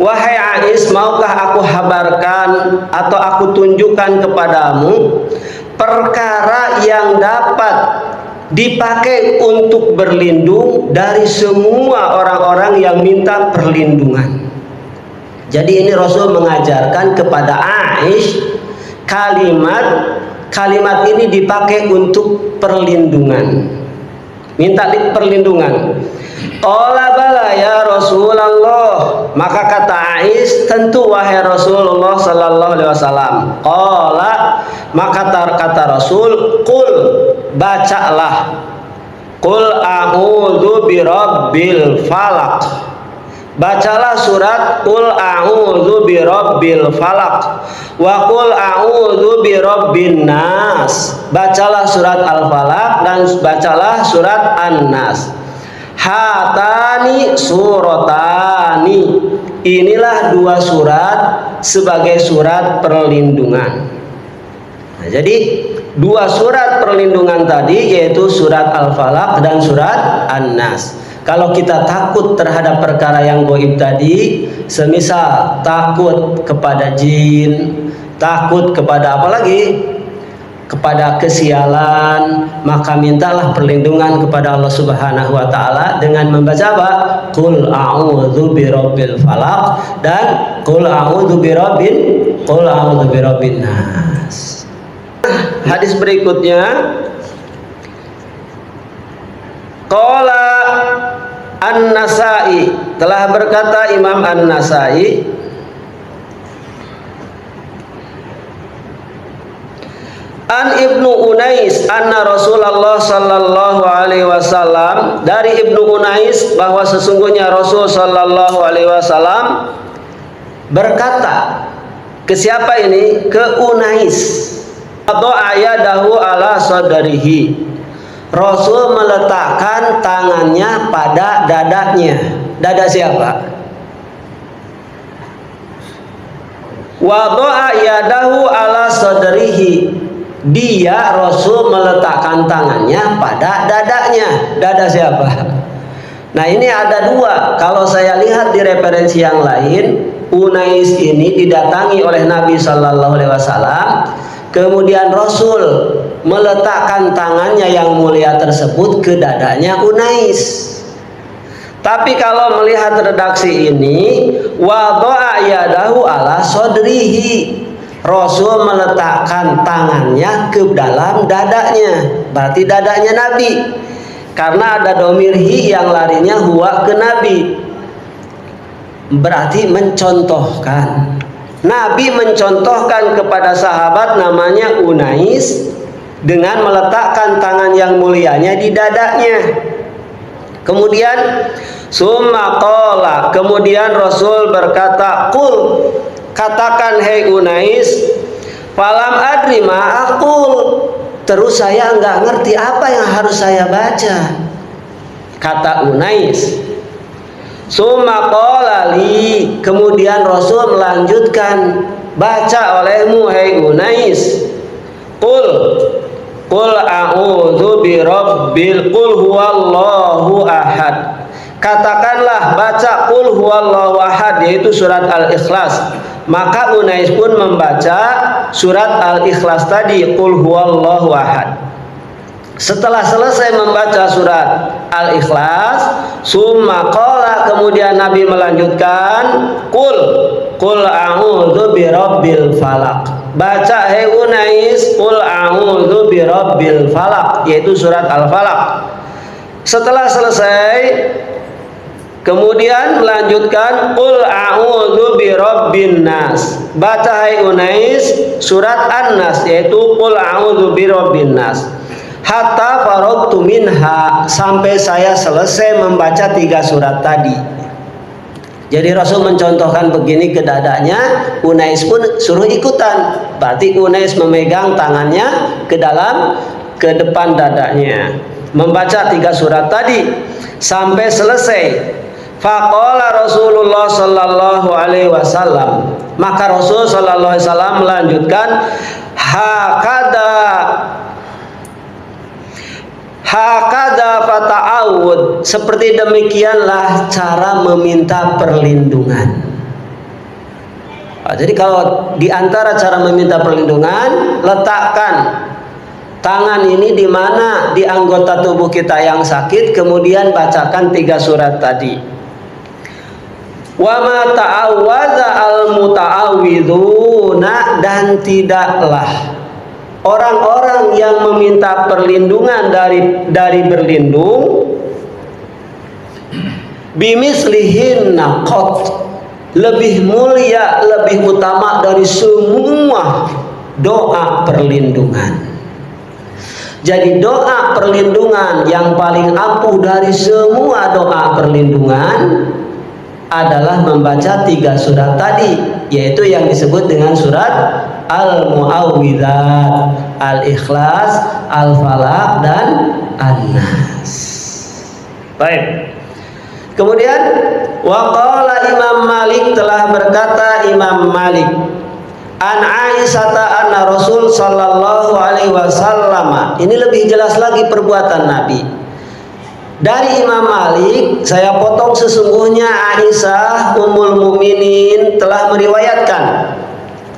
Wahai Ais, maukah aku habarkan atau aku tunjukkan kepadamu perkara yang dapat dipakai untuk berlindung dari semua orang-orang yang minta perlindungan. Jadi ini Rasul mengajarkan kepada Aisyah kalimat ini dipakai untuk perlindungan, minta perlindungan. Qala bala ya Rasulullah, maka kata Aisyah, tentu wahai Rasulullah sallallahu alaihi wasallam. Qala, maka kata Rasul, qul, bacalah, qul a'udzu birabbil falaq, bacalah surat qul a'udzu birabbil falaq wa qul a'udzu birabbin nas, bacalah surat al-falaq dan bacalah surat an-nas. Hatani suratani, inilah dua surat sebagai surat perlindungan. Nah, jadi dua surat perlindungan tadi yaitu surat Al-Falaq dan surat An-Nas. Kalau kita takut terhadap perkara yang gaib tadi, semisal takut kepada jin, takut kepada apa lagi? Kepada kesialan, maka mintalah perlindungan kepada Allah Subhanahu wa taala dengan membaca apa? Qul a'udzu birabbil falaq dan qul a'udzu birabbin nas. Hadis berikutnya, qala An-Nasa'i, telah berkata Imam An-Nasa'i, An Ibnu Unais anna Rasulullah sallallahu alaihi wasallam, dari Ibnu Unais bahwa sesungguhnya Rasul sallallahu alaihi wasallam berkata, ke siapa ini? Ke Unais. Atau ayadahu ala sadrihi, Rasul meletakkan tangannya pada dadanya. Dada siapa? Wada'a yadahu ala sadrihi, dia Rasul meletakkan tangannya pada dadanya. Dada siapa? Nah, ini ada dua. Kalau saya lihat di referensi yang lain, Unais ini didatangi oleh Nabi Sallallahu Alaihi Wasallam, kemudian Rasul meletakkan tangannya yang mulia tersebut ke dadanya Unais. Tapi kalau melihat redaksi ini, wada'a yadahu ala sadrihi, Rasul meletakkan tangannya ke dalam dadanya, berarti dadanya Nabi, karena ada domir hi yang larinya huwa ke Nabi, berarti mencontohkan. Nabi mencontohkan kepada sahabat namanya Unais dengan meletakkan tangan yang mulianya di dadanya. Kemudian summa qala, kemudian Rasul berkata, qul, katakan hei Unais, falam adri ma aqul, terus saya enggak ngerti apa yang harus saya baca. Kata Unais. Summa qala li, kemudian Rasul melanjutkan, baca olehmu hei Unais, qul a'udzu birabbil, qul huwallahu ahad, katakanlah, baca qul huwallahu ahad, yaitu surat Al-Ikhlas. Maka Unais pun membaca surat Al-Ikhlas tadi, qul huwallahu ahad. Setelah selesai membaca surat Al-Ikhlas, summa qala, kemudian Nabi melanjutkan, qul a'udzu birabbil falaq, baca hei Unais qul a'udzu birabbil falaq, yaitu surat Al-Falaq. Setelah selesai, kemudian melanjutkan qul a'udzu birabbin nas, baca hai Unais surat An-Nas, yaitu qul a'udzu birabbin nas, hatta faragtu minha, sampai saya selesai membaca 3 surat tadi. Jadi Rasul mencontohkan begini ke dadanya, Unais pun suruh ikutan, berarti Unais memegang tangannya ke depan dadanya, membaca 3 surat tadi sampai selesai. Faqala Rasulullah sallallahu alaihi wasallam, maka Rasul sallallahu alaihi wasallam melanjutkan, hakada fata'awud, seperti demikianlah cara meminta perlindungan. Jadi kalau di antara cara meminta perlindungan, letakkan tangan ini di mana? Di anggota tubuh kita yang sakit, kemudian bacakan 3 surat tadi. Wa ma ta'awwadza al-muta'awwidzuna, dan tidaklah orang-orang yang meminta perlindungan dari berlindung bimislihin naqat, lebih mulia, lebih utama dari semua doa perlindungan. Jadi doa perlindungan yang paling ampuh dari semua doa perlindungan adalah membaca 3 surat tadi, yaitu yang disebut dengan surat Al-Mu'awwidzat, Al-Ikhlas, Al-Falaq, dan An-Nas. Baik. Kemudian waqala Imam Malik, telah berkata Imam Malik, an Aisyah anna Rasul sallallahu alaihi wasallam. Ini lebih jelas lagi perbuatan Nabi. Dari Imam Malik saya potong, sesungguhnya Aisyah Ummul Mukminin telah meriwayatkan,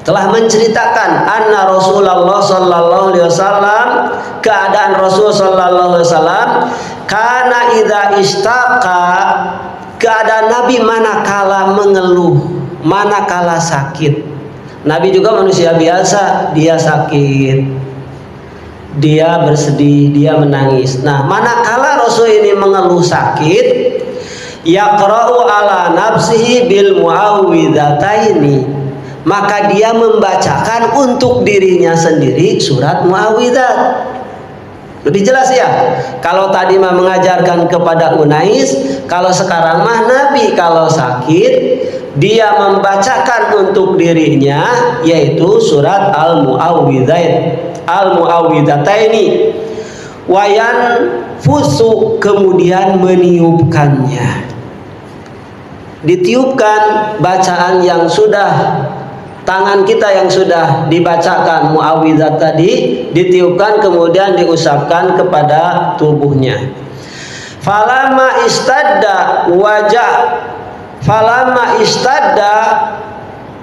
telah menceritakan anna Rasulullah sallallahu alaihi wasallam, keadaan Rasul sallallahu alaihi wasallam, karena idza istaqa, keadaan Nabi manakala mengeluh, manakala sakit. Nabi juga manusia biasa, dia sakit, dia bersedih, dia menangis. Nah, manakala Rasul ini mengeluh sakit, yaqra'u ala nafsihi bil mu'awwidzataini, maka dia membacakan untuk dirinya sendiri surat Mu'awwidzat. Lebih jelas ya. Kalau tadi mah mengajarkan kepada Unais, kalau sekarang mah Nabi kalau sakit dia membacakan untuk dirinya, yaitu surat Al-Mu'awwidzataini. Wayan fusu, kemudian meniupkannya. Ditiupkan bacaan yang sudah, tangan kita yang sudah dibacakan mu'awwidzat tadi, ditiupkan kemudian diusapkan kepada tubuhnya. Falamma istadda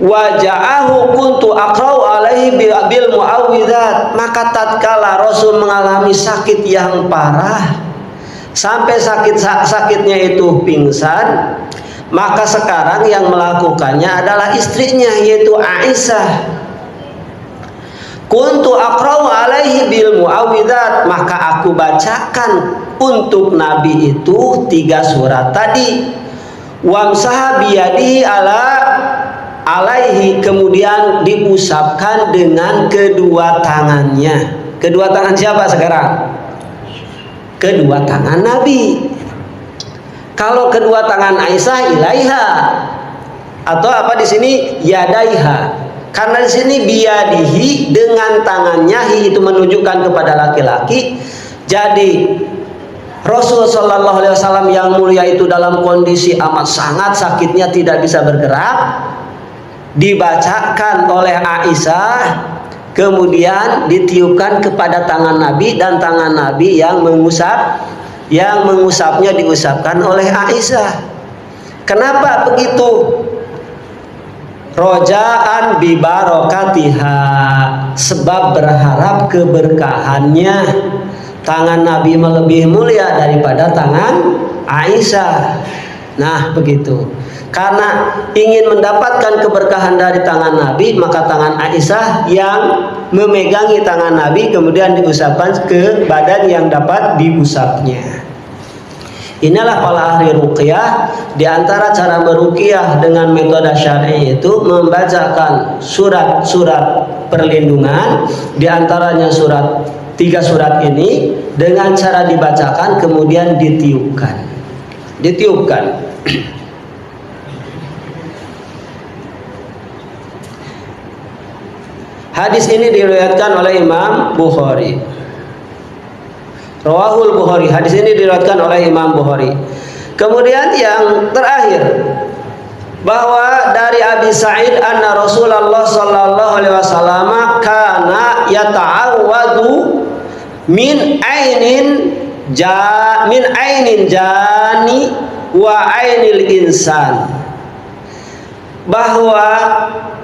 waja'ahu kuntu aqra'u alaihi bil mu'awwidzat, maka tatkala Rasul mengalami sakit yang parah sampai sakitnya itu pingsan, maka sekarang yang melakukannya adalah istrinya, yaitu Aisyah. Kuntu aqra'u alaihi bil mu'awwidzat, maka aku bacakan untuk Nabi itu 3 surat tadi. Wamsaha biyadihi alaihi, kemudian diusapkan dengan kedua tangannya. Kedua tangan siapa sekarang? Kedua tangan Nabi. Kalau kedua tangan Aisyah ilaiha, atau apa di sini yadaiha. Karena di sini biyadihi, dengan tangannya, hi itu menunjukkan kepada laki-laki. Jadi Rasul sallallahu alaihi wasallam yang mulia itu dalam kondisi amat sangat sakitnya, tidak bisa bergerak, dibacakan oleh Aisyah, kemudian ditiupkan kepada tangan Nabi, dan tangan Nabi yang mengusapnya diusapkan oleh Aisyah. Kenapa begitu? Rojaan bi barokatiha, sebab berharap keberkahannya. Tangan Nabi lebih mulia daripada tangan Aisyah. Nah, begitu. Karena ingin mendapatkan keberkahan dari tangan Nabi, maka tangan Aisyah yang memegangi tangan Nabi kemudian diusapkan ke badan yang dapat diusapnya. Inilah para ahli ruqyah. Di antara cara meruqyah dengan metode syar'i itu membacakan surat-surat perlindungan, di antaranya 3 surat ini, dengan cara dibacakan kemudian ditiupkan. Hadis ini diriwayatkan oleh Imam Bukhari. Rawahul Bukhari. Hadis ini diriwayatkan oleh Imam Bukhari. Kemudian yang terakhir, bahwa dari Abi Sa'id anna Rasulullah sallallahu alaihi wasallam kana yata'awwadu min ainin jani wa ainil insan. bahwa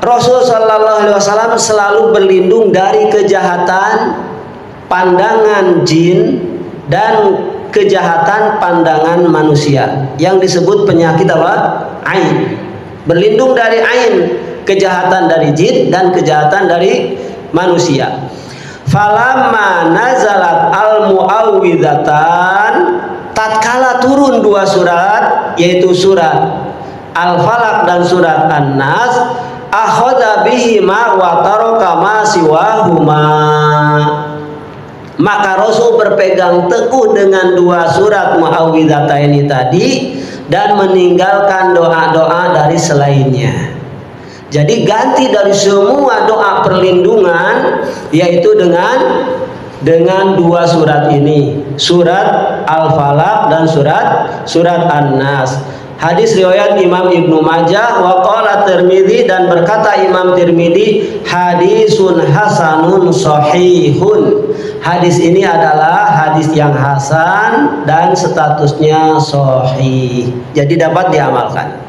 Rasul Shallallahu Alaihi Wasallam selalu berlindung dari kejahatan pandangan jin dan kejahatan pandangan manusia yang disebut penyakit apa? Ain. Berlindung dari ain, kejahatan dari jin dan kejahatan dari manusia. Falamma nazalat al-muawwidatan, tatkala turun dua surat, yaitu surat Al-Falaq dan surat An-Nas, akhadha bihima wa taraka ma siwahuma, maka Rasul berpegang teguh dengan dua surat Muawwidhataini tadi dan meninggalkan doa-doa dari selainnya. Jadi ganti dari semua doa perlindungan, yaitu dengan dua surat ini, surat Al-Falaq dan surat An-Nas. Hadis riwayat Imam Ibnu Majah wa qala Tirmidzi, dan berkata Imam Tirmidzi, hadisun hasanun sahihun. Hadis ini adalah hadis yang hasan dan statusnya sahih. Jadi dapat diamalkan.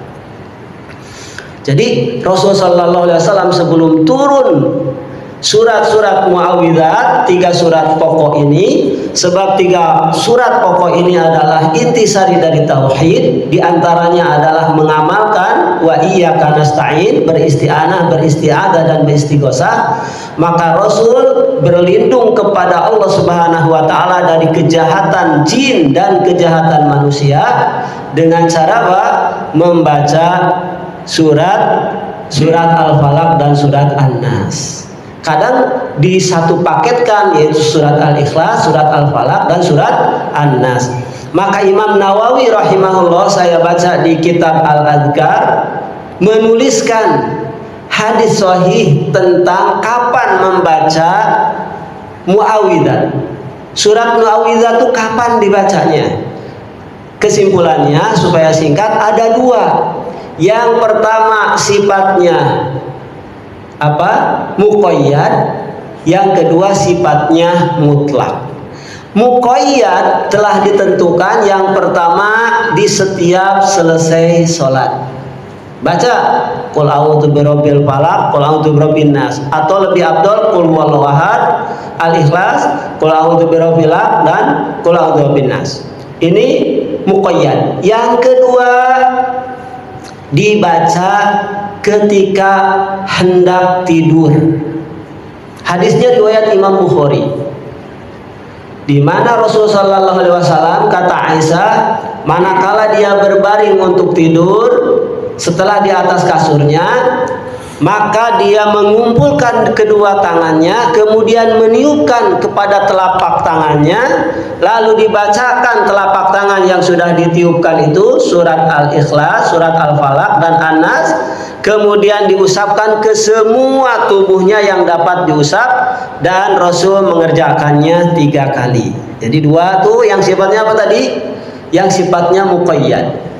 Jadi Rasulullah sallallahu alaihi wasallam sebelum turun surat-surat Muawwidzat, tiga surat pokok ini, sebab tiga surat pokok ini adalah intisari dari tauhid, diantaranya adalah mengamalkan wa iyyaka nasta'in, beristi'anah, beristi'adzah dan beristighosah, maka Rasul berlindung kepada Allah Subhanahu wa taala dari kejahatan jin dan kejahatan manusia dengan cara apa? Membaca surat Al-Falaq dan surat An-Nas. Kadang disatu paketkan, yaitu surat Al-Ikhlas, surat Al-Falaq dan surat An-Nas. Maka Imam Nawawi rahimahullah, saya baca di kitab Al-Adhkar, menuliskan hadis sahih tentang kapan membaca Muawwidzat. Surat Muawwidzat itu kapan dibacanya? Kesimpulannya supaya singkat ada dua. Yang pertama sifatnya apa? Muqayyad. Yang kedua sifatnya mutlak. Muqayyad telah ditentukan yang pertama di setiap selesai sholat. Baca qul a'udzu birabbil falaq, qul a'udzu birabbin nas, atau lebih afdal qul huwallahu ahad, Al-Ikhlas, qul a'udzu birabbil falaq dan qul a'udzu birabbin nas. Ini muqayyad. Yang kedua dibaca ketika hendak tidur. Hadisnya riwayat Imam Bukhari, di mana Rasulullah sallallahu alaihi wasallam, kata Aisyah, manakala dia berbaring untuk tidur, setelah di atas kasurnya, maka dia mengumpulkan kedua tangannya, kemudian meniupkan kepada telapak tangannya, lalu dibacakan telapak tangan yang sudah ditiupkan itu surat Al-Ikhlas, surat Al-Falaq dan An-Nas, kemudian diusapkan ke semua tubuhnya yang dapat diusap, dan Rasul mengerjakannya 3 kali. Jadi dua tuh yang sifatnya apa tadi? Yang sifatnya muqayyad.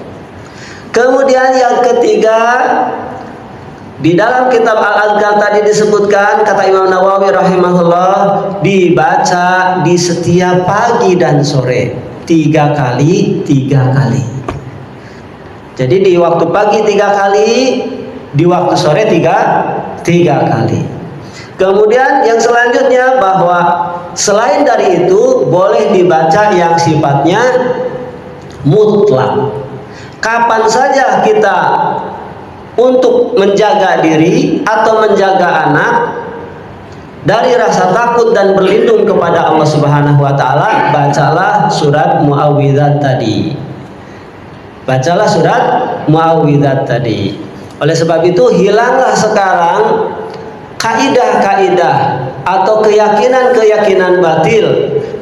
Kemudian yang ketiga, di dalam kitab Al-Adhkar tadi disebutkan, kata Imam Nawawi rahimahullah, dibaca di setiap pagi dan sore 3 kali. Jadi di waktu pagi 3 kali, di waktu sore 3 kali. Kemudian yang selanjutnya, bahwa selain dari itu boleh dibaca yang sifatnya mutlak. Kapan saja kita untuk menjaga diri atau menjaga anak dari rasa takut dan berlindung kepada Allah Subhanahu wa taala, bacalah surat Muawwidzat tadi. Bacalah surat Muawwidzat tadi. Oleh sebab itu, hilanglah sekarang kaidah-kaidah atau keyakinan-keyakinan batil.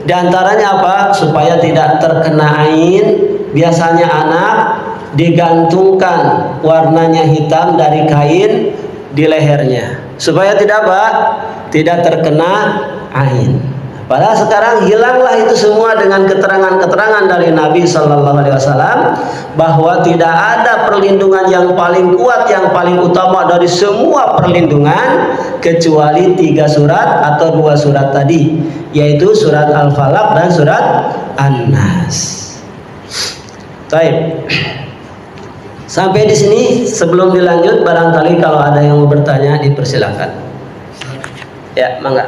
Di antaranya apa? Supaya tidak terkena ain. Biasanya anak digantungkan warnanya hitam dari kain di lehernya supaya tidak apa? Tidak terkena ain. Padahal sekarang hilanglah itu semua dengan keterangan-keterangan dari Nabi Sallallahu Alaihi Wasallam bahwa tidak ada perlindungan yang paling kuat, yang paling utama dari semua perlindungan kecuali 3 surat atau 2 surat tadi, yaitu surat Al-Falaq dan surat An-Nas. Baik. Sampai di sini, sebelum dilanjut barangkali kalau ada yang mau bertanya dipersilakan. Ya, mangga.